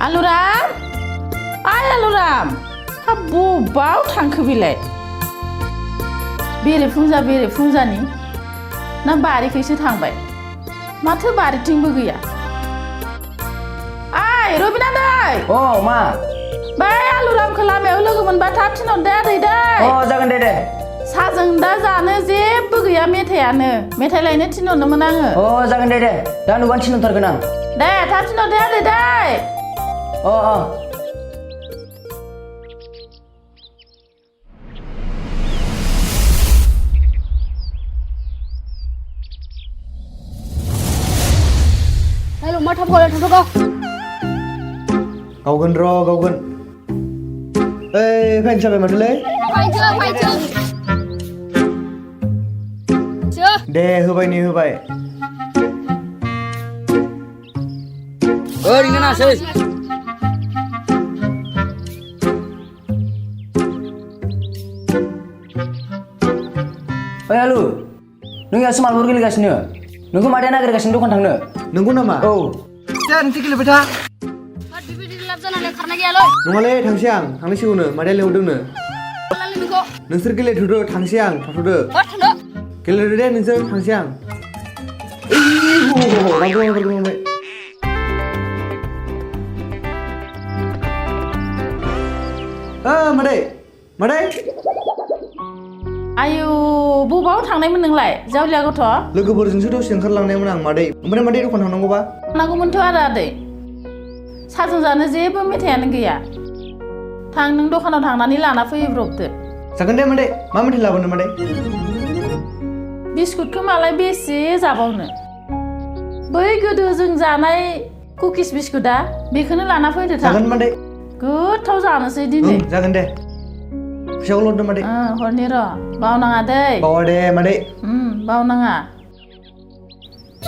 Aluram? Ay Aluram! Habu bau थांखो बिलाय बेरे फुंजानि ना बारिखैसो थांबाय माथो बारिथिंबो गैया आय रबिनादै अ मा बै आलुरामखौ लामायाव लोगो मोनबा थाब थिनहरदे आदै दै अ जागोन दे साजों दा जानो जेबो गैया मेथायानो मेथाइ लायनो थिनहरनोमोन आङो अ जागोन दे दा नुबानो थिनहरथारगोन आं दे थाब थिनहरदे आदै दै अ Hello, मा थाब गले थांथ' गावगोन र' गावगोन ओइ फैनो जाबाय माथोलै फायसो दे होबाय नै होबाय ओरैनो नासै ओइ आलु नों यासो मालबर गेलेगासिनो नोंखौ मादैया नागिरगासिनो दखान थांनो नंगौ नामा औ दे नोंसोर गेलेबाय था बिबायदि लाब जानानै खारनाय गैयालै नङालै थांसै आं थांनांसिगौनो मादैया लेंहरदोंनो लालै नोंखौ नोंसोर गेलेथ'दो थांसै आं थाथ'दो थांदो गेलेदो दे नोंसोर थांसै आं बांद्राय मादै आयु बबाव थांनायमोन नोंलाय जावलिया गथ' लोगोफोरजोंसो दसे ओंखारलांनायमोन आं मादै ओमफ्राय मादै दखान थांनांगौबा नांगौमोनथ' आरो आदै साजों जानो जेबो मेथायानो गैया थां नों दखानाव थांनानै लाना फैब्रबदो जागोन दे मादै मा मेथाइ लाबोनो मादै बिस्कुटखौ मालाय बेसे जाबावनो बै गोदो जों जानाय कुकिस बिस्कुटआ बेखौनो लाना फैदो थां जागोन मादै गोथाव जानोसै दिनै जागोन दे फैसाखौ हरदो मादै हरनि र' बावनाङा दै बावा दे मादै बावनाङा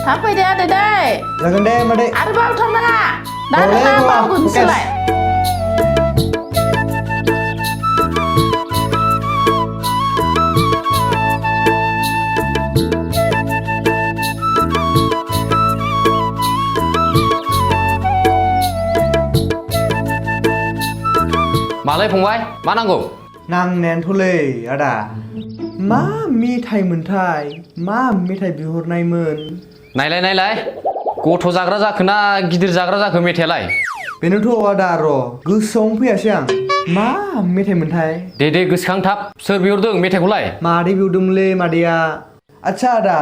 थाब फैदे आदै दै जागोन दे मादै आरो बावथारनाङा दा नोंना बावगोनसोलाय मालाय फंबाय मा नांगौ नांनायानोथ'लै आदा मा मेथाइ मोनथाय मा मेथाइ बिहरनायमोन नायलाय गथ' जाग्रा जाखो ना गिदिर जाग्रा जाखो मेथाइयालाय बेनोथ' आदा र' गोसोआवनो फैयासै आं मा मेथाइ मोनथाय दे गोसोखां थाब सोर बिहरदों मेथाइखौलाय मादै बिहरदोंमोनलै मादैया आच्छा आदा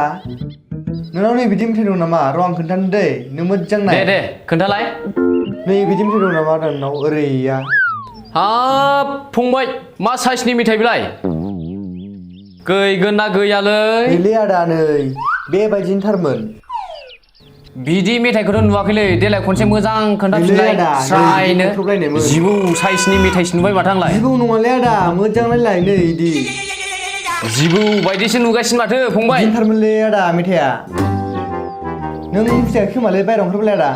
नोंनाव नै बिदि मेथाइ दं नामा र' आं खोन्थानो दै नों मोजां नाय दे खोन्थालाय नै बिदि मेथाइ दं नामा आदा नोंनाव ओरैया हाब फंबाय मा साइसनि मेथाइ बिलाय गैगोन ना गैयालै गैलै आदा नै बेबायदिनो थारमोन बिदि मेथाइखौथ' नुवाखैलै देलाय खनसे मोजां खोन्थाफिनलाय स्रायनो जिबौ साइसनि मेथाइसो नुबाय माथो आंलाय जिबौ नङालै आदा मोजां नायलाय नै इदि जिबौ बायदिसो नुगासिनो माथो फंबाय बिदिनोथारमोनलै आदा मेथाइया नों मिथियाखै खोमालै बायह्रायाव ओंखारबालाय आदा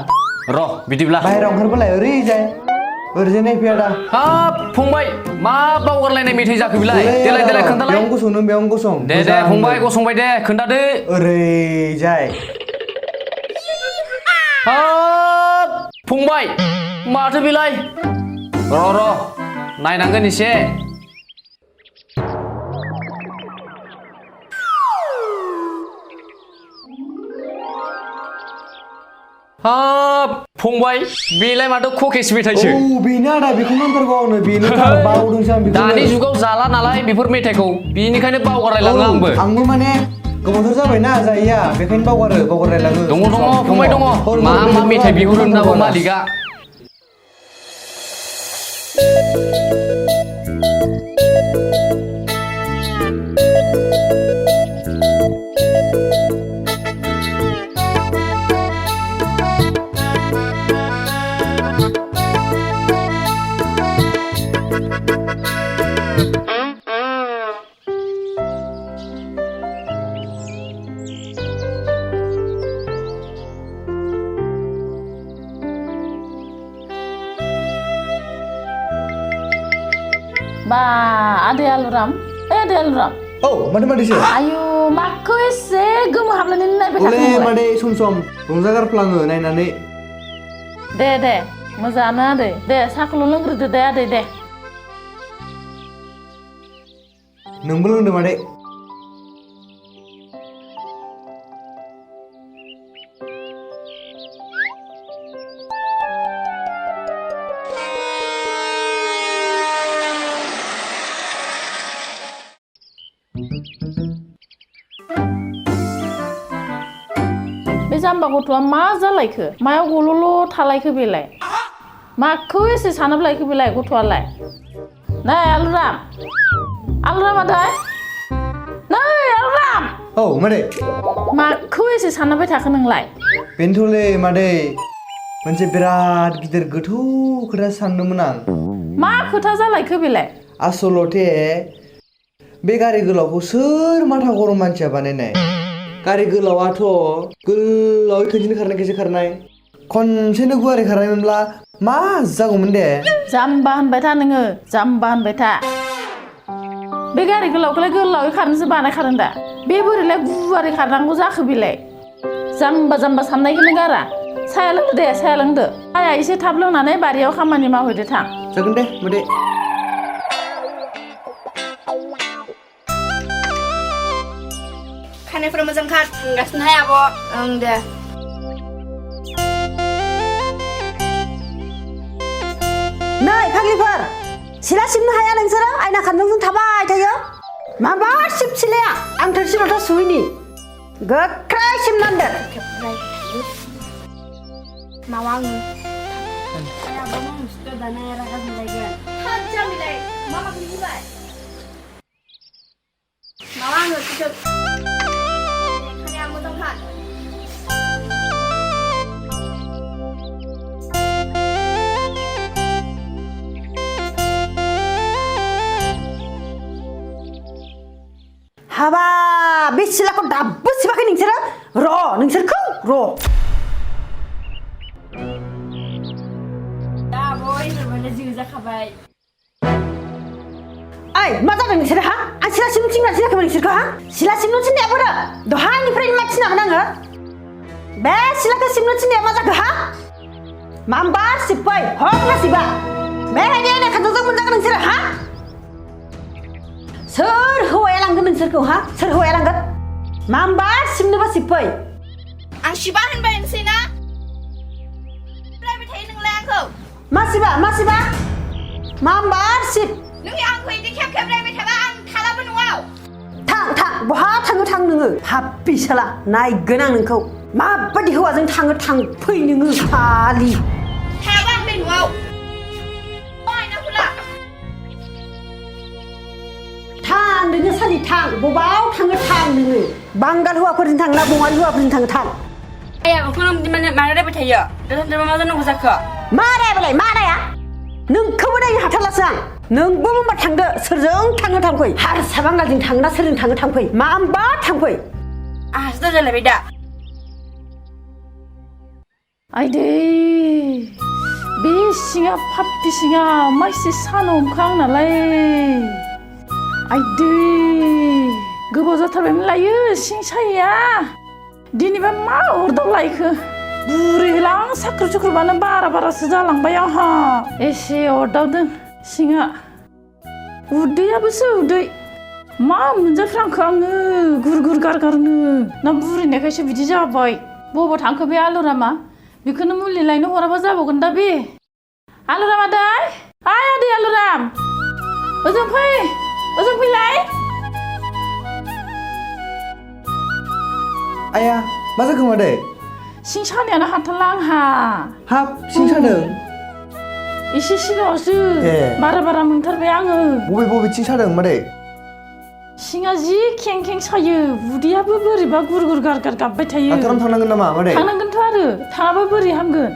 र' बिदिब्ला बायह्रायाव ओंखारबालाय ओरैजाय ओरैजाय नायफै आदा हाब फंबाय मा बावगारलायनाय मेथाइ जाखो बिलाय देलाय खोन्थालाय बेयावनो गसं नों बेयावनो गसं दे फंबाय गसंबाय दे खोन्थादो ओरैजाय हाब फंबाय माथो बिलाय र' नायनांगोन एसे हाब फंबाय बेलाय माथो ककेस मेथाइसो औ बेनो आदा बेखौनो नांथारगौ आंनो बेनो बावदोंसो आं बेखौ दानि जुगाव जाला नालाय बेफोर मेथाइखौ बेनिखायनो बावगारलायलाङो आंबो माने गोबावथार जाबायना जायैया बेखायनो बावगारलायलाङो दङ फंबाय दङ मा मेथाइ बिहरो होननांगौ मालिका बा आदै आलुराम आदै आलुराम औ माथो आयु माखौ एसे गोमोहाबनानै नायबाय थाखो मादै सम रंजागारफ्लाङो नायनानै दे मोजाङानो आदै दे साहाखौल' लोंग्रोदो दे आदै दे नोंबो लोंदो मादै बे जाम्बा गथ'आ मा जालायखो मायाव गल'ल' थालायखो बेलाय माखौ एसे सानोब्लायखो बेलाय गथ'आलाय नै आलुराम आलुराम आदै नै आलुराम औ मादै माखौ एसे सानबाय थाखो नोंलाय बेनोथ'लै मादै मोनसे बिराद गिदिर गोथौ खोथा सानदोंमोन आं मा खोथा जालायखो बेलाय आसलथे बे गारि गोलावखौ सोर माथा गरम मानसिया बानायनाय गारि गोलावाथ' गोलावै खनसेनो खारनायखौसो खारनाय खनसेनो गुवारै खारनायमोनब्ला मा जागौमोन दे जाम्बा होनबाय था नोङो जाम्बा होनबाय था बे गारि गोलावखौलाय गोलावै खारनोसो बानायखादों दा बे बोरैलाय गुवारै खारनांगौ जाखो बेलाय जाम्बा जाम्बा साननायखौनो गारा साया लोंदो दे साया लोंदो साया एसे थाब लोंनानै बारियाव खामानि मावहैदो थां जागोन दे मादै खानायफोरा मोजां खार थांगासिनो हाय आब' ओं दे नै फाग्लिफोर सिला सिबनो हाया नोंसोरो आयना खानजंजों थाबाय थायो माबा सिबसिलाया आं थोरसि लथा सुहैनि गोख्रै सिबनांदो मावा आङो आब' मावनोसो दाना रागा जोंलायगोन खाथिया बिलाय मा माखौ बुंबाय मावा आङो खाथिया खानाया मोजां खार हाबा बे सिलाखौ दाबो सिबाखै नोंसोरो नोंसोरखौ दा आब' इन्टारभारनो जिउ जाखाबाय ओइ मा जादों नोंसोरो हा आं सिला सिबनो थिनना थिनाखैमोन नोंसोरखौ हा सिला सिबनो थिननाया बोरो दहायनिफ्रायनो मा थिनामोन आङो बे सिलाखौ सिबनो थिननाया मा जाखो हा माबा सिबबाय हरना सिबा बेबायदि आयना खानजंजों मोनजागोन नोंसोरो हा सोर हौवाया लांगोन नोंसोरखौ हा सोर हौवाया लांगोन माबा सिबनोबा सिबफै आं सिबा होनबायनोसै ना रायबाय थायो नोंलाय आंखौ मा सिबा माबा सिब नोंनि आंखौ इदि खेब खेब रायबाय थाबा आं थालाबो न'आव थां बहा थाङो नोङो हाब्बि साला नायगोन आं नोंखौ माबायदि हौवाजों थांफै नोङो फालि थायाबा आं बे न'आव थां नोङो सालि थां बबाव थाङो थां नोङो बांगाल हौवाफोरजों थांना बङालि हौवाफोरजों थाङो थां आया बेखौनो मानो रायबाय थायो दोनथ'बा मा जानांगौ जाखो मा रायाबालाय मा राया नोंखौबो नायनो हाथारलासो आं नोंबो होनबा थांदो सोरजों थाङो थांफै हारसा बांगालजों थाङोना सोरजों थाङो थांफै मा होनबा थांफै आहासो जालायबाय दा आइदै बे सिङा फाप्पि सिङा मा एसे सानाव ओंखां नालाय आइदै गोबाव जाथारबायमोन लायो सिं साया दिनैबा मा अरदाब लायखो बुरैलां साख्रु सुख्रुबानो बारासो जालांबाय आंहा एसे अरदाबदों सिङा उदैयाबोसो उदै मा मोनजाफ्रांखो आङो गुर गारगारनो ना बुरैनायखायसो बिदि जाबाय बबाव थांखो बे आलुरामा बेखौनो मुलि लायनो हराबा जाबावगोन दा बे आलुराम आदै आदै आलुराम ओजों फैलाय आया मा जाखो मादै सिं सानायानो हाथारला आंहा हाब सिं सादों एसे सिगाङावसो बारा मोनथारबाय आङो बबेथिं सादों मादै सिङा जि खें सायो उदैयाबो बोरैबा गुर गारगार गाबबाय थायो डक्टराव थांनांगोन नामा मादै थांनांगोनथ' आरो थाङाबा बोरै हामगोन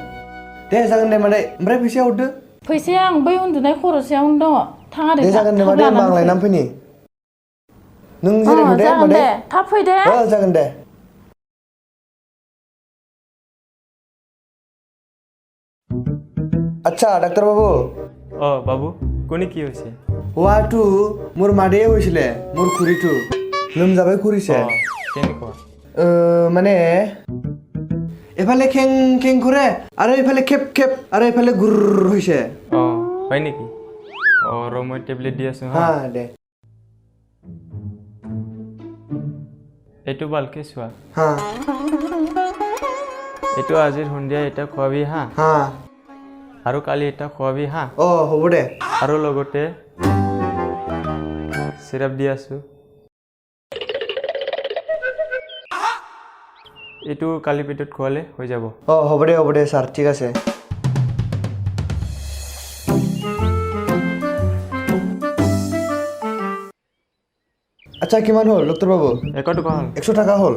दे जागोन दे मादै ओमफ्राय फैसाया हरदो फैसाया आं बै उन्दुनाय खर'सायावनो दङ थाङा दे जागोन दे मादै होमबा आं लायनानै फैनि नों जिरायथ'दे जागोन मादै दे थाब फै दे जागोन दे আচ্ছা ডাক্তার বাবু বাবু কোনে কি হৈছে হোৱাটো মোৰ মাদেই হৈছিলে মোৰ খুৰীটো লোমজাবাই খুৰিছে কেনেকুৱা মানে এফালে খেং খেং কৰে আৰু এফালে খেপ খেপ আৰু এফালে গুৰ হৈছে হয় নেকি ৰ মই টেবলেট দি আছো হা দে এইটো ভালকে চোৱা হা এইটো আজিৰ সন্ধিয়া এটা খোৱাবি হা হা আৰু কালি এটা খোৱাবি হা হ'ব দে আৰু লগতে চিৰাপ দি আছো এইটো কালি পেটত খোৱালে হৈ যাব হ'ব দে ছাৰ ঠিক আছে আচ্ছা কিমান হ'ল ডক্টৰ বাবু 100 টকা হ'ল 100 টাকা হ'ল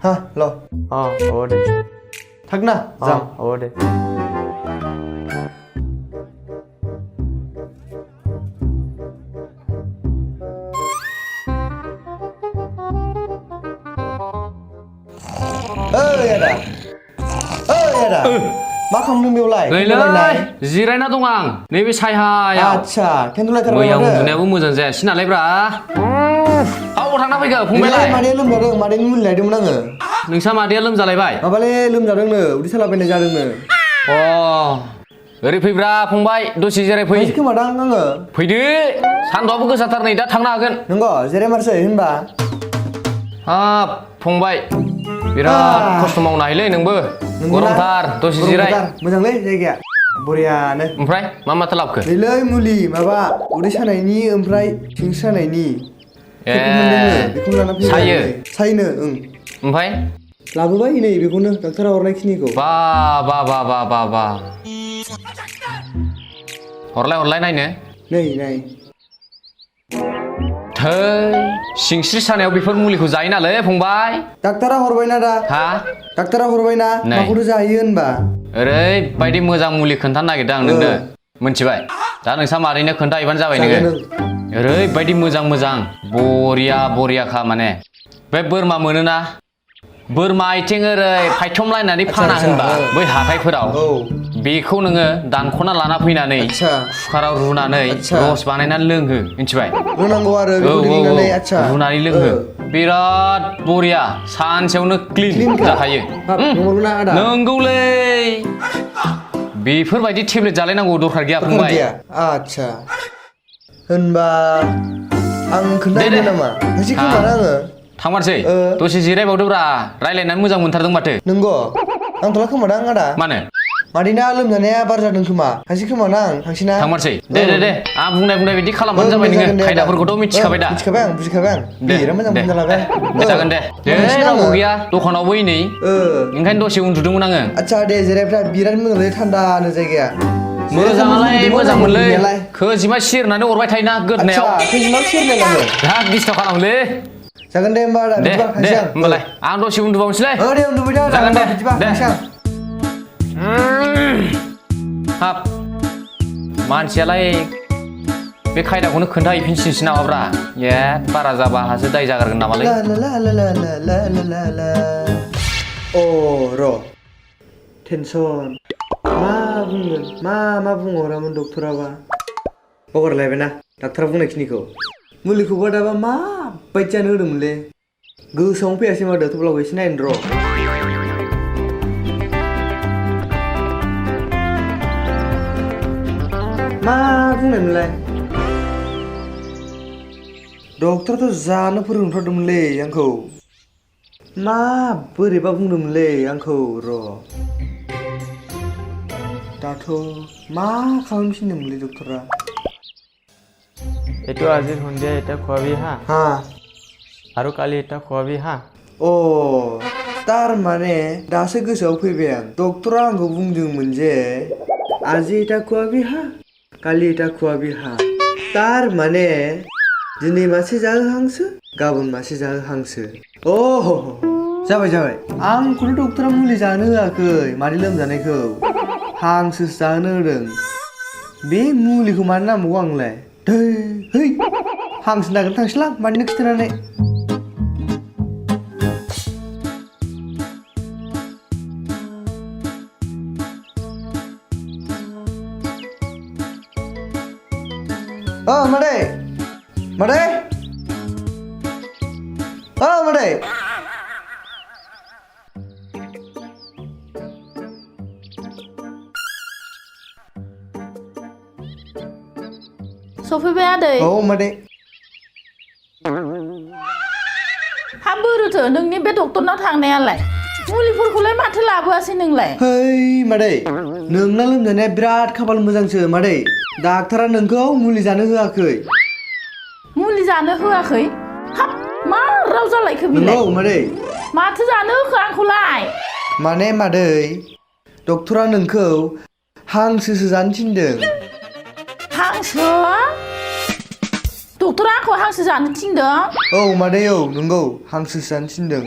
হা ল হ'ব দে থাক না যাম হ'ব দে मा खालामदों बेवलाय नैलै जिरायना दं आं नैबे सायहायाव आच्छा केन्दुलाय मैया उन्दुनायाबो मोजां जायासै नालाय ब्रा आव थांना फैखो फंबायलाय मादैया लोमजादों मादैनि मुलि लायदोंमोन आङो नोंसा मादैया लोमजालायबाय माबालै लोमजादोंनो उदै सालाबायनाय जादोंनो ओरै फैब्रा फंबाय दसे जिराय फै खोमादां आङो फैदो सान्दुंआबो गोसाथार नै दा थांनो हागोन नंगौ जिरायमारसै होनबा हाब फंबाय बिराद खस्थ' मावनो हायोलै नोंबो गरमथार दसे जिराय मोजांलै जायगाया बरियानो ओमफ्राय मा माथो लाबोखो नैलै मुलि माबा उदै सानायनि ओमफ्राय सिं सानायनि बेखौनो लाना फैबाय सायो सायोनो ओमफ्राय लाबोबाय नै बेखौनो डाक्टारा हरनाय खिनिखौ बा बा बा बा बा बा हरलाय नायनो नै नाय थै सिंस्रि सानायाव बेफोर मुलिखौ जायो नालै फंबाय डाक्टारा हरबायना दा हा डाक्टारा हरबायना माखौथो जायो होनबा ओरैबायदि मोजां मुलि खोन्थानो नागिरदों आं नोंनो मिथिबाय दा नोंसा मादैनो खोन्थाहैबानो जाबाय नोङो ओरैबायदि मोजां बरियाखा माने बे बोरमा मोनोना बोरमा आथिं ओरै फायथमलायनानै फाना होनबा बै हाथायफोराव बेखौ नोङो दानख'ना लाना फैनानै कुकाराव रुनानै रस बानायनानै लोंहो मिथिबाय रुनांगौ आरो रुनानै लोंहो बिराद बरिया सानसेयावनो क्लिन जाखायो नंगौलै बेफोरबायदि टेब्लेट जालायनांगौ दरखार गैया फंबाय आच्छा होनबा आं खोन्थाहैनो नामा नोंसि खोमाना आङो थांमारसै दसे जिरायबावदोब्रा रायलायनानै मोजां मोनथारदों माथो नंगौ आंथ'ला खोमादां आदा मानो मादैना लोमजानाया बार जादों खोमा थांसै खोमाना आं थांसैना थांमारसै दे आं बुंनाय बिदि खालामबानो जाबाय नोङो खायदाफोरखौथ' मिथिखाबाय दा बुजिखाबाय आं बिराद मोजां मोनजालाबाय जागोन दे रावबो गैया दखानावबो नै ओंखायनो दसे उन्दुदोंमोन आङो आच्छा दे जिरायफ्रा बिराद मोजांलै थान्दानो जायगाया मोजाङालाय मोजांमोनलै खोजिमा सिरनानै अरबाय थायोना गोदनायाव खोजिमा सिरलायलाङो बिराद डिस्टार्ब खालामोलै जागोन दे होमबा दे होमबालाय आं दसे उन्दुबावनोसैलै दे उन्दुबाय था जागोन दे थांसै आं हाब मानसियालाय बे खायदाखौनो खोन्थाहैफिनसिनसै नामाब्रा बारा जाबा हासो दाय जागारगोन नामालै र' टेनसन मा बुंगोन मा बुंहरामोन डक्टराबा बावगारलायबायना डाक्टरा बुंनायखिनिखौ मुलिखौबा दाबा माबायदि जानो होदोंमोनलै गोसोआवनो फैयासै माथो थेवब्लाबो एसे नायनो र' मा बुंनायमोनलाय डक्टराथ' जानो फोरोंथारदोंमोनलै आंखौ मा बोरैबा बुंदोंमोनलै आंखौ र' दाथ' मा खालामफिनदोंमोनलै डक्टरा এইটো আজিৰ সন্ধিয়া এটা খোৱাবি হা আৰু কালি এটা খোৱাবি হা तारमाने दासो गोसोआव फैबाय आं डक्टरा आंखौ बुंदोंमोन जे आजि एटा खुवाबि हा कालि एटा खुवाबि हा तारमाने दिनै मासे जाहोहांसो गाबोन मासे जाहोहांसो जाबाय आंखौथ' डक्टरा मुलि जानो होआखै मादै लोमजानायखौ हांसोसो जाहोनो होदों बे मुलिखौ मानो नांबावगौ आंलाय है हांसो नागिरनो थांसैलां मादैनो खिथानानै मादै मादै सफैबाय आदै औ मादै हा बोरोथो नोंनि बे डक्टरनाव थांनायालाय मुलिफोरखौलाय माथो लाबोआसै नोंलाय है मादै नोंना लोमजानाया बिराद खाफाल मोजांसो मादै डाक्टारा नोंखौ मुलि जानो होआखै मुलि जानो होआखै हाब मा राव जालायखो बिलाय नंगौ मादै माथो जानो होखो आंखौलाय माने मादै डक्टरा नोंखौ हांसोसो जानो थिनदों हांसो डक्टरा आंखौ हांसो जानो थिनदों औ मादै औ नंगौ हांसोसो जानो थिनदों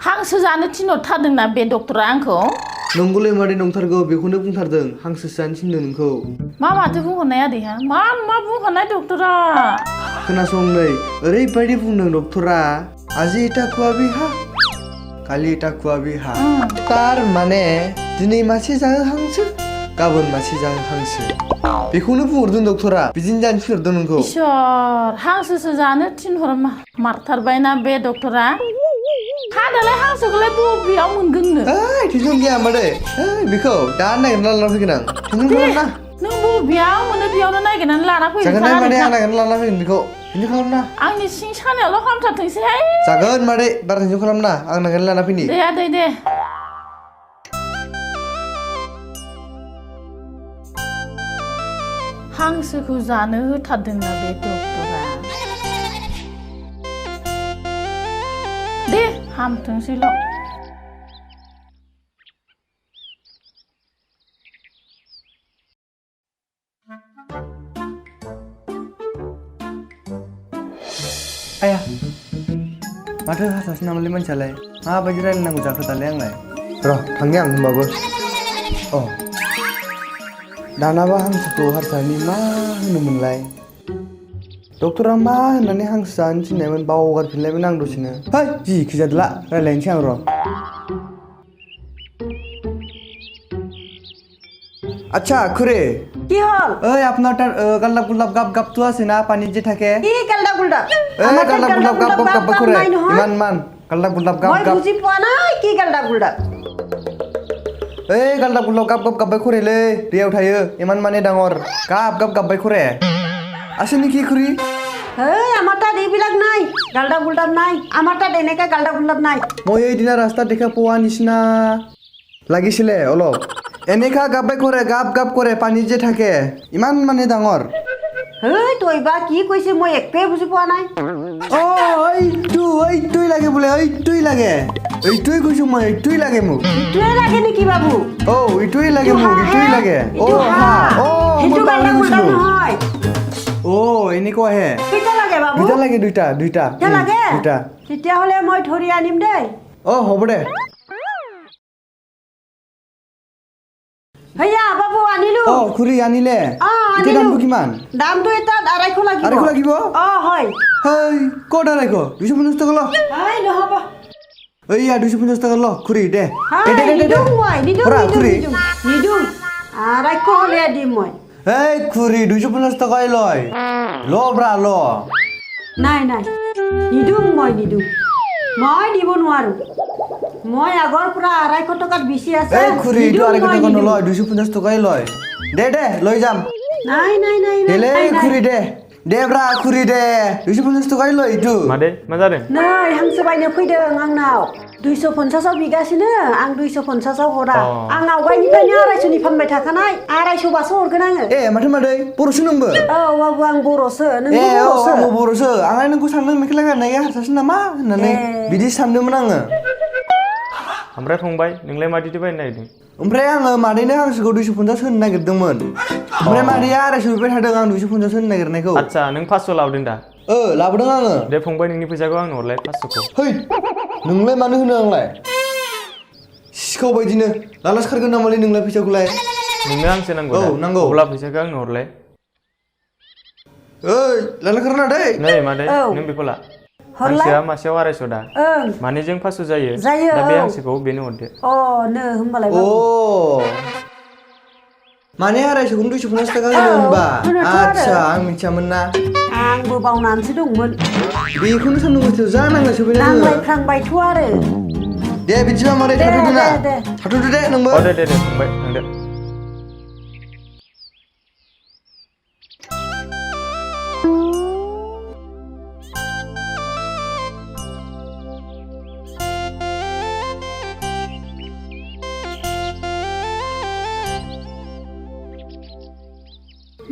हांसो जानो थिनहरथारदोंना बे डक्टरा आंखौ नंगौलै मादै नंथारगौ बेखौनो बुंथारदों हांसोसो जानो थिनदों नोंखौ माथो बुंहरनाय आदैहा मा बुंहरनाय डक्टरा खोनासं नै ओरैबायदि बुंदों डक्टरा आजि एटा खुवाबि हा कालि एटा खुवाबि हा तार माने दिनै मासे जाहो हांसो गाबोन मासे जाहो हांसो बेखौनो बुंहरदों डक्टरा बिदिनो जानो थिनहरदों नोंखौ इसोर हांसोसो जानो थिनहर मारथारबायना बे डक्टरा हा दालाय हांसोखौलाय बबेयाव मोनगोननो ओइ टेनसन गैया मादै ओइ बेखौ दा नागिरना लाना फैगोन आं टेनसन खालामना नों बबेयाव मोनो बेयावनो नागिरनानै लाना फैगोन जागोन मादै आं नागिरना लाना फैगोन बेखौ टेनसन खालामना आंनि सिं सानायावल' हामथारथोंसैहाय जागोन मादै बारा टेनसन खालामना आं नागिरना लाना फैनि दे आदै दे हांसोखौ जानो होथारदोंना बे डक्टरा दे हामथोंसैल' आया माथो हासासो नामालै मानसियालाय माबायदि रायलायनांगौ जाखो दालाय आंलाय र' थांनि आं होनबाबो अ दानाबा हांसोखौ हारसानि मा होनोमोनलाय डक्टरा मा होननानै हांसो जानो थिननायमोन बावगारफिनलायमोन आं दसेनो है जिखि जादोला रायलायनोसै आं र' अच्छा खुरे কি হল ओए अपना गल्ला गुल्लाब गाब गाब तो আছে না পানি যে থাকে কি গালদা গুলদা ए गल्ला गुल्लाब गाब गाब गाब खुरे ইমান মান गल्ला गुल्लाब गाब মই गाब বুঝি পোৱা নাই কি গালদা গুলদা ए गल्ला गुल्लाब गाब गाब गाब खुरेलै दैयाव थायो ইমান মানে ডাঙৰ गाब गाब गाब खुरे আছে নেকি খুরি এই আমার তাত এইবিলাক নাই গালদা গুলদাব নাই আমার তাত এনেকা গালদা গুলদাব নাই মই এই দিনা ৰাস্তাত দেখা পোৱা নিচিনা লাগিছিলে অলপ এনেকা গাবাই কৰে গাব গাব কৰে পানীত যে থাকে ইমান মানে ডাঙৰ এই তই বা কি কৈছে মই একোৱে বুজি পোৱা নাই অ এইটোই লাগে বোলে এইটোই লাগে এইটোই কৈছো মই এইটোই লাগে মোক ইটোৱে লাগে নেকি বাবু অ এইটোই লাগে মোক এইটোই লাগে অ হা অ সেইটো মই গালদা গুলদা পাহৰিছিলো নহয় অ এনেকুৱা হে কেইটা লাগে বাবু দুটা লাগে দুটা কেইটা লাগে দুটা তেতিয়াহ'লে মই ধৰি আনিম দেই অ হ'ব দে হেয়া বাবু আনিলো অ খুৰি আনিলে আনিলো এতিয়া দামটো কিমান দামটো এটা 250 লাগিব 250 লাগিব অ হয় হেই ক'ত 250 250 টকা ল এই নহব এইয়া 250 টকা ল খুৰি দে নিদুং মই নিদুং খুৰা, খুৰী। নিদুং 250 হলে দিম মই এই খুৰি 250 টকাই লয় ল ব্ৰা ল নাই নাই নিদুং মই নিদুং মই দিব নোৱাৰো মই আগৰ পৰা 250 টকাত বেছি আছে এই খুৰি এইটো 250 টকা নলয় 250 টকাই লয় দে দে লৈ যাম নাই নাই নাই দেলে খুৰি দে दे ब्रा खुरि दे 250 टकाय ल इदु मादै मा जादों नै हांसो बायनो फैदों आंनाव 250 आव बिगासिनो आं 250 आव हरा आं आवगायनिफ्रायनो 250 नि फानबाय थाखानाय 250 बासो हरगोन आङो ए माथो मादै बर'सो नोंबो औ बाबु आं बर'सो नोंबो बर'सो आंबो बर'सो आंलाय नोंखौ सानदों मेखला गाननाया हारसासो नामा होननानै बिदि सानदोंमोन आङो ओमफ्राय फंबाय नोंलाय मादिथो बायनो नागिरदों ओमफ्राय आङो मादैनो हांसोखौ 250 होनो नागिरदोंमोन ओमफ्राय मादैया 250 बिबाय थादों आं 250 होनो नागिरनायखौ आच्छा नों 500 लाबोदों दा लाबोदों आङो दे फंबाय नोंनि फैसाखौ आंनो हरलाय 500 खौ है नोंलाय मानो होनो आंलाय सिखाव बायदिनो लालास खारगोन नामालै नोंलाय फैसाखौलाय नोंनो हांसो नांगौ औ नांगौ अब्ला फैसाखौ आंनो हरलाय ओइ लाला खारना दे नै मादै नों बेखौ ला हांसोआ मासेयाव 250 दा मानैजों 500 जायो दा बे हांसोखौ बेनो हरदो अ नो होमबालाय बाबु माने 250 खौनो 250 टाका होनो होनबा आच्छा आं मिथियामोन ना आंबो बावनानैसो दंमोन बेखौनो सान्दुं गोसायाव जा नांला सोबाय नोङो नांलायफ्रांबायथ' आरो दे बिदिबा मादै थाथ'दो ना थाथ'दो दे नोंबो दे फंबाय थांदो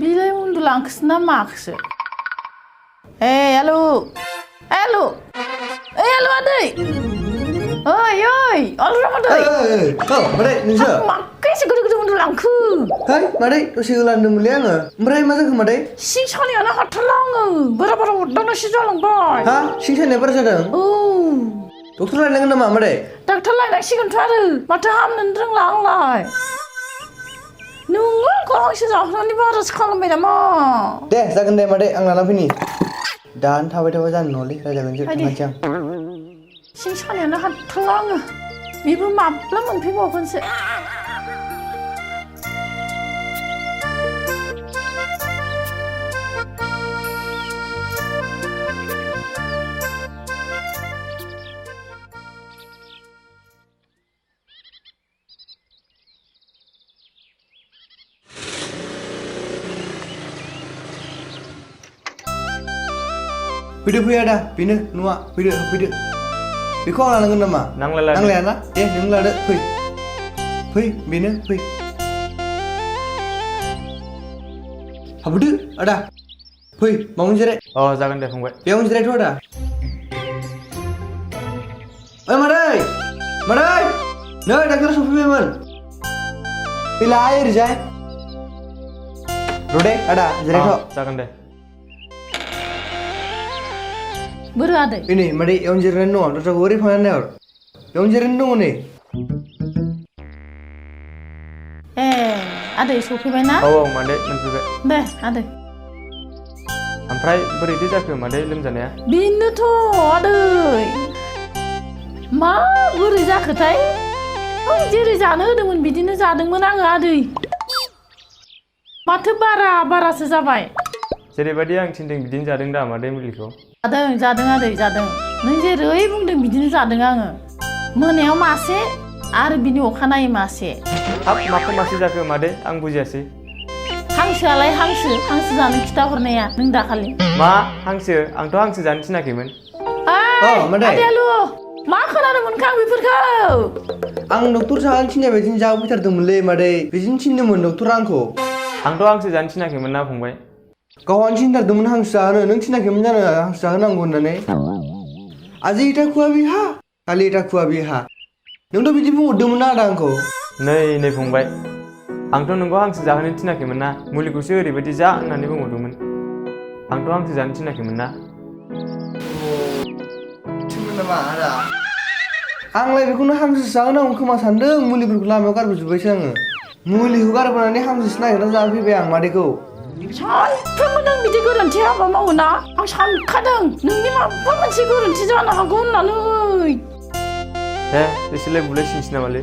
बिलाय उन्दुलांखोसो ना माखोसो आलु आलु आलु आदै Aluram आदै मादै नोंसो माखैसो गोदो उन्दुलांखो है मादै दसे होलांदोंमोनलै आङो ओमफ्राय मा जाखो मादै सिं सानायानो हाथारला आङो बारा अरदावनायसो जालांबाय हा सिं सानाया बारा जादों डक्टर लायनांगोन नामा मादै डाक्टार लायनांसिगोनथ' आरो माथो हामनोनो रोंला आंलाय नोङो आंखौ हांसो जाहोनानै बारासो खालामबाय नामा दे जागोन दे मादै आं लाना फैनि दानो थाबाय थाबा जानो नङालै रायजागोनसो थांनोसै आं सिं सानायानो हाथारला आङो बेबो माब्ला मोनफैबावगोनसो फैदो फै आदा बेनो न'आ फैदो बेखौ आं लानांगोन नामा नांलाया ना दे नों लादो फै बेनो फै हाबदो आदा फै बावनो जिराय जागोन दे फंबाय बेयावनो जिरायथ' आदा ओइ मादै नै डाक्टार सफैबायमोन फैलाय ओरैजाय र'दे आदा जिरायथ' जागोन दे बोरो आदै नै मादै एवनो जिरायनानै दङ दस्राखौ ओरै फांनानै नाहर एवनो जिरायनानै दङ नै आदै सफैबाय ना मादै मोनफैबाय दे आदै ओमफ्राय बोरैथो जाखो मादै लोमजानाया बेनोथ' आदै मा बोरै जाखोथाय जेरै जानो होदोंमोन बिदिनो जादोंमोन आङो आदै माथो बारासो जाबाय जेरैबायदि आं थिनदों बिदिनो जादों दा मादै मुलिखौ जादों आदै जादों नों जेरै बुंदों बिदिनो जादों आङो मोनायाव मासे आरो बिनि अखानायै मासे माखौ मासे जाखो मादै आं बुजियासै हांसोआलाय हांसो जानो खिथाहरनाया नों दाखालि मा हांसो आंथ' हांसो जानो थिनाखैमोन आदै आलु मा खोनादोंमोन आं बेफोरखौ आं डक्टर साहानि थिननाय बायदिनो जाहोफैथारदोंमोनलै मादै बिदिनो थिनदोंमोन डक्टरा आंखौ आंथ' हांसो जानो थिनाखैमोन ना फंबाय गावहानो थिनथारदोंमोन हांसो जाहोनो नों थिनाखैमोन जानो हांसो जाहोनांगौ होननानै आजि इटा खुवा बिहा खालि इटा खुवा बिहा नोंथ' बिदि बुंहरदोंमोन ना आदा आंखौ नै फंबाय आंथ' नोंखौ हांसो जाहोनो थिनाखैमोन ना मुलिखौसो ओरैबायदि जा होननानै बुंहरदोंमोन आंथ' हांसो जानो थिनाखैमोन ना थिनदों नामा आदा आंलाय बेखौनो हांसो जाहोनांगौ खोमा सानदों मुलिफोरखौ लामायाव गारबोजोब्बायसो आङो मुलिखौ गारबोनानै हांसोसो नागिरना जाफैबाय आं मादैखौ सानफ्रोमबो नों बिदि गोरोन्थि हाबा मावो ना आं सानखादों नोंनि माबा मोनसे गोरोन्थि जानो हागौ होननानै एसेलाय बुलायसिनसै नामालै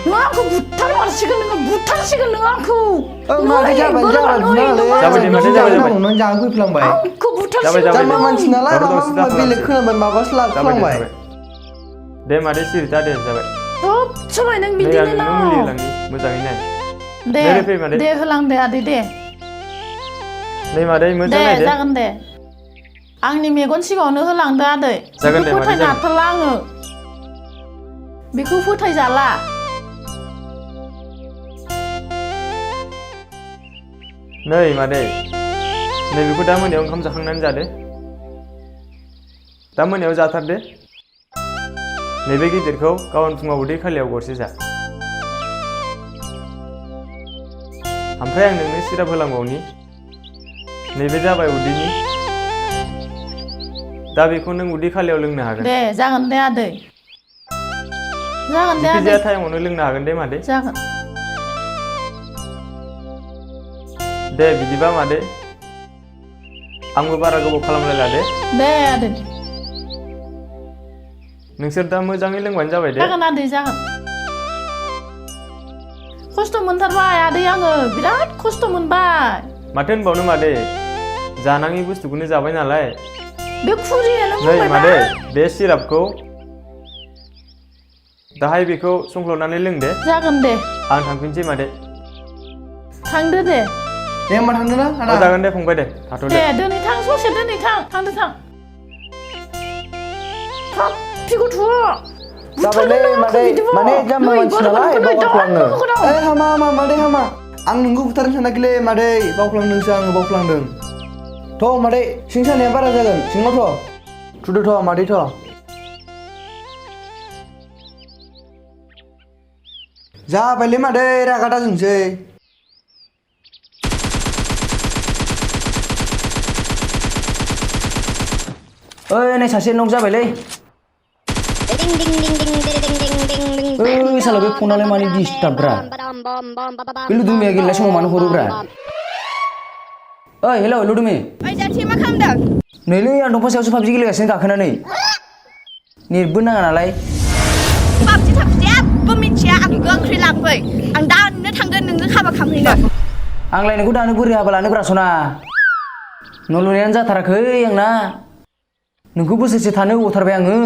नों आंखौ बुथारसिगोन नों आंखौ जाफैफ्लांबाय आंखौ बुथारसिगोन जाम्बा मानसि नालाय माबा बेलेग खोनाबाय माबासो लाफ्लांबाय दे मादै सिरि था दे जाबाय सब समाय नों बिदिनो ना मुलि होलांनि मोजाङै नाय दे होलां दे आदै दे नै मादै मोजां नायदो जागोन दे आंनि मेगन सिगाङावनो होलांदो आदै जागोन दे मादै फोथायनो हाथारला आङो बेखौ फोथायजाला नै मादै नैबेखौ दा मोनायाव ओंखाम जाखांनानै जादो दा मोनायाव जाथारदो नैबे गिदिरखौ गाबोन फुङाव उदै खालियाव गरसे जा ओमफ्राय आं नोंनो सिराप होलांबावनि नैबे जाबाय उदैनि दा बेखौ नों उदै खालियाव लोंनो हागोन दे जागोन दे आदै जायखिजाया टाइमावनो लोंनो हागोन दे मादै जागोन दे बिदिबा मादै आंबो बारा गोबाव खालामलायला दे आदै नोंसोर दा मोजाङै लोंबानो जाबाय दे जागोन आदै जागोन खस्थ' मोनथारबाय आदै आङो बिराद खस्थ' मोनबाय माथो होनबावनो मादै जानाङि बुस्थुखौनो जाबाय नालाय बे खुरियानो नै बुंबाय मादै बे सिरापखौ दाहाय बेखौ संख्ल'नानै लों दे जागोन दे आं थांफिनसै मादै थांदो दे दे होमबा थांदो ना आदा जागोन दे फंबाय दे थाथ' दे दे दिनै थां ससे दिनै थां थांदो थां थाब फिगौ थु जाबायलै मादै माने जाम्बा मानसि नालाय बावफ्लाङो हामा हामा मादै हामा आं नोंखौ बुथारनो सानाखैलै मादै बावफ्लांदोंसो आङो बावफ्लांदों थ' मादै सिं सानाया बारा जागोन सिङाव थ' थुदो थ' मादै थ' जाबायलै मादै रागा दाजोंसै ओइ नै सासे नक जाबायलै ओइ साला बे फनालाय मानो डिस्टार्ब ब्रा बे लुदुमिया गेलेनाय समाव मानो हरोब्रा ओइ हेलौ लुदुमि ओइ जाथि मा खालामदों नैलै आं दंफां सायावसो पाबजि गेलेगासिनो गाखोनानै नेटबो नाङा नालाय पाबजि थाबजि जेबो मिथिया आंखौ ओंख्रि लांफै आं दानो थांगोन नोंजों हाबा खालामहैनो आंलाय नोंखौ दानो बोरै हाबा लानो ब्रा सना न' लुनायानो जाथाराखै आंना नोंखौ बोसोरसे थानो अबावथारबाय आङो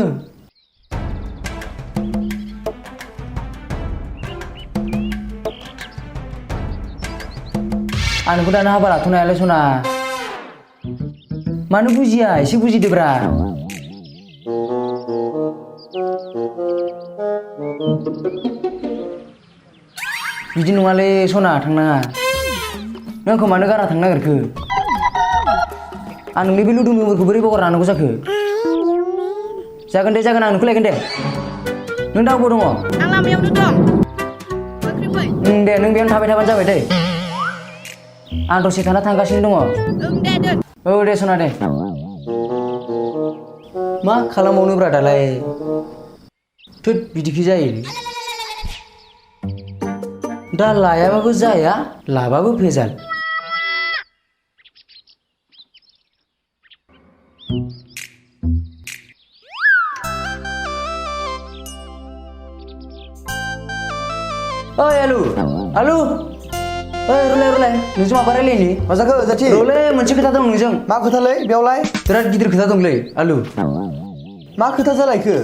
आं नोंखौ दानो हाबा लाथ'नो हायालै सना मानो बुजिया एसे बुजिदोब्रा बिदि नङालै सना थांनाङा नों आंखौ मानो गारना थांनो नागिरखो आं नोंनि बे लुदुमिफोरखौ बोरै बावगारनो हानांगौ जाखो जागोन दे जागोन आं नोंखौ लायगोन दे नों दा अबाव दङ आं लामायावनो दं ओंख्रि फै दे नों बेयावनो थाबाय थाबानो जाबाय दे आं दसे थाना थांगासिनो दङ दे दोन औ दे सना दे मा खालामबावनोब्रा दालाय थोद बिदिखि जायो दा लायाबाबो जाया लाबाबो भेजाल ओइ आलु आलु ओइ रुलाय नोंजों माबा रायलायनि मा जाखो जाथि रलै मोनसे खोथा दं नोंजों मा खोथालै बेयावलाय बिराद गिदिर खोथा दंलै आलु मा खोथा जालायखो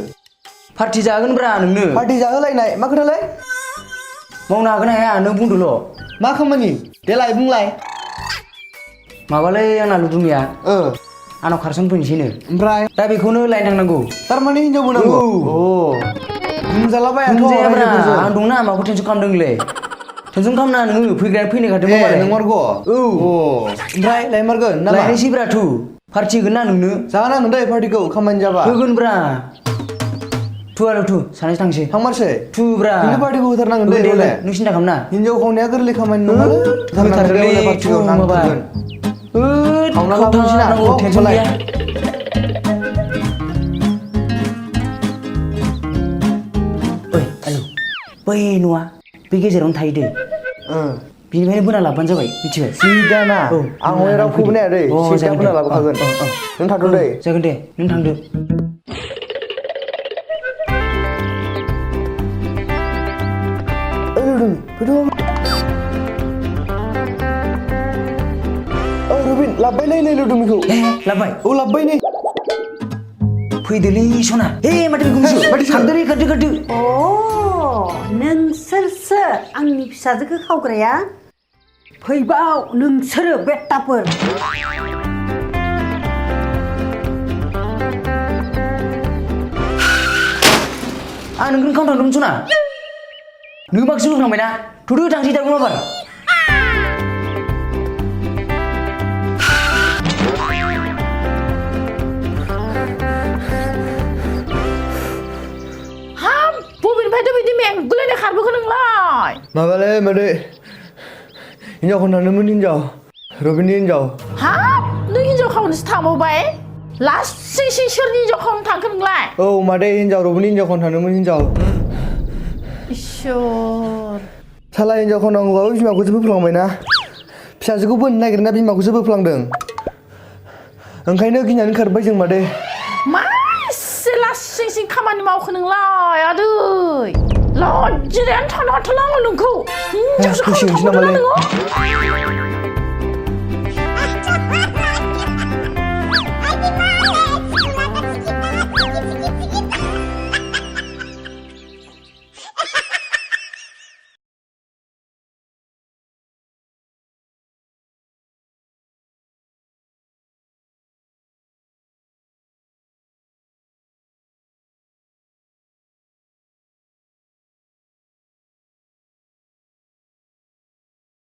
पार्टि जागोनब्रा नोंनो पार्टि जाहोलायनाय मा खोथालै मावनो हागोन ना हाया नों बुंदोल' मा खामानि देलाय बुंलाय माबालै आंना लुदुमिया आंनाव खारसन फैनोसैनो ओमफ्राय दा बेखौनो लायनो थांनांगौ थारमाने हिनजावबो नांगौ बुंजालाबायाथ' बुंजायाब्रा आं दंना माखौ टेनसन खालामदोंलै टेनसन खालामना नोङो फैग्रायानो फैनो खादोंमोन मालाय नंमारगौ ओमफ्राय लायमारगोन ना लायनोसैब्रा थु पार्टि होगोन ना नोंनो जानांगोन दै पार्टिखौ खामानि जाबा होगोनब्रा थु आलु थु सानैसो थांसै थांमारसै थुब्रा खिन्थु पार्टिखौ होथारनांगोन दै दे नों सिन्था खालामना हिनजाव खावनाया गोरलै खामानि नङालै होथारगोनलै पार्टिखौ नांथारगोन खावना लाबोनोसै ना टेनसन गैया ओइ आलु बै न'आ बे गेजेरावनो थायो दै बिनिफ्रायनो बोना लाबोबानो जाबाय मिथिबाय सिदाना आं हय रावखौबो नाया दै सिदा बोना लाबोखागोन नों थाथ' दै जागोन दे नों थांदो रुबिन लाबबायलै नै लुदुमिखौ लाबबाय औ लाबबाय नै फैदोलै सना माथो बेखौसो खारदो अ नोंसोरसो आंनि फिसाजोखौ खावग्राया फैबाव नोंसोरो बेटाफोर आं नोंखौनो खावनो थांदोंमोन सना नों माखौसो होफ्लांबायना थुदो थांसै दा माबार मेंगुलायनाय खारबोखो नोंलाय माबालै मादै हिनजावखौ थांदोंमोन हिनजाव रबिननि हिनजाव हाब नों हिनजाव खावनोसो थांबावबाय लासै सोरनि हिनजाव खावनो थांखो नोंलाय औ मादै हिनजाव रबिननि हिनजावखौ थांदोंमोन हिनजाव इसोर साला हिनजावखौ नांगौबाबो बिमाखौसो बोफ्लांबायना फिसाजोखौ बोनो नागिरना बिमाखौसो बोफ्लांदों ओंखायनो गिनानै खारबाय जों मादै मा एसे लासै खामानि मावखो नोंलाय आदै लज्जायानो थानो हाथारला आङो नोंखौ हिनजावसो खावनो थांबाय नोङो